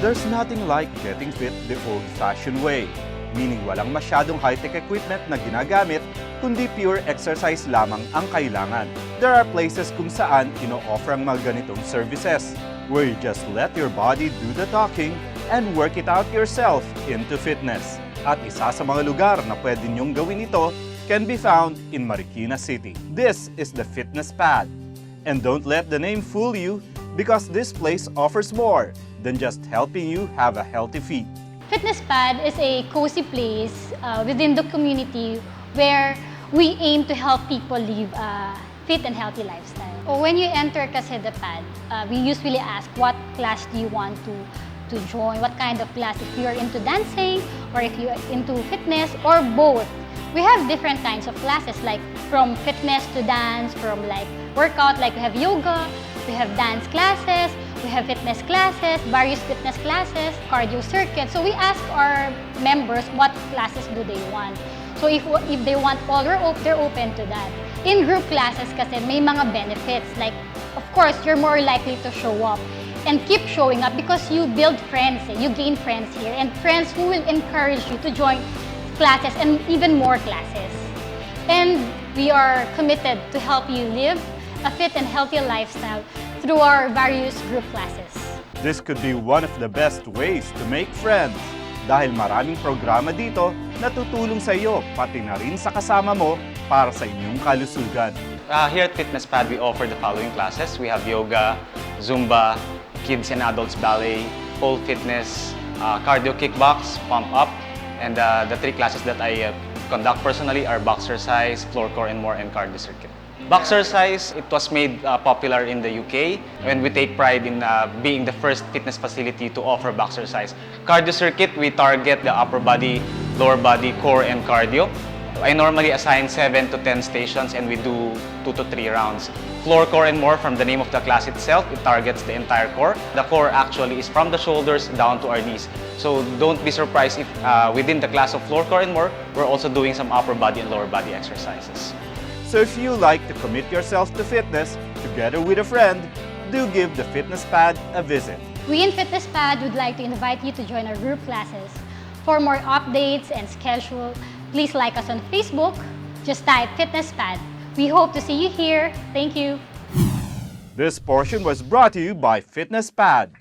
There's nothing like getting fit the old-fashioned way, meaning walang masyadong high-tech equipment na ginagamit, kundi pure exercise lamang ang kailangan. There are places kung saan ino-offer ang mga ganitong services, where you just let your body do the talking and work it out yourself into fitness. At isa sa mga lugar na pwede niyong gawin ito can be found in Marikina City. This is the Fitness Pad. And don't let the name fool you, because this place offers more than just helping you have a healthy feet. Fitness Pad is a cozy place within the community where we aim to help people live a fit and healthy lifestyle. When you enter kasi the pad, we usually ask what class do you want to join, what kind of class, if you're into dancing or if you're into fitness or both. We have different kinds of classes, like from fitness to dance, from like workout, like we have yoga, we have dance classes, we have fitness classes, various fitness classes, cardio circuit. So we ask our members what classes do they want. So if they want all, they're open to that. In group classes kasi may mga benefits, like of course you're more likely to show up and keep showing up because you build friends, you gain friends here, and friends who will encourage you to join classes and even more classes. And we are committed to help you live a fit and healthy lifestyle through our various group classes. This could be one of the best ways to make friends dahil maraming programa dito na tutulong sa iyo pati na rin sa kasama mo para sa inyong kalusugan. Here at Fitness Pad, we offer the following classes. We have yoga, Zumba, kids and adults ballet, pole fitness, cardio kickbox, pump up, and the three classes that I conduct personally are boxercise, floor core, and more, and cardio circuit. Boxercise, it was made popular in the UK when we take pride in being the first fitness facility to offer boxercise. Cardio circuit, we target the upper body, lower body, core, and cardio. I normally assign 7 to 10 stations and we do 2 to 3 rounds. Floor core and more, from the name of the class itself, it targets the entire core. The core actually is from the shoulders down to our knees. So don't be surprised if within the class of floor core and more, we're also doing some upper body and lower body exercises. So if you like to commit yourself to fitness together with a friend, do give the Fitness Pad a visit. We in Fitness Pad would like to invite you to join our group classes. For more updates and schedule, please like us on Facebook. Just type Fitness Pad. We hope to see you here. Thank you. This portion was brought to you by Fitness Pad.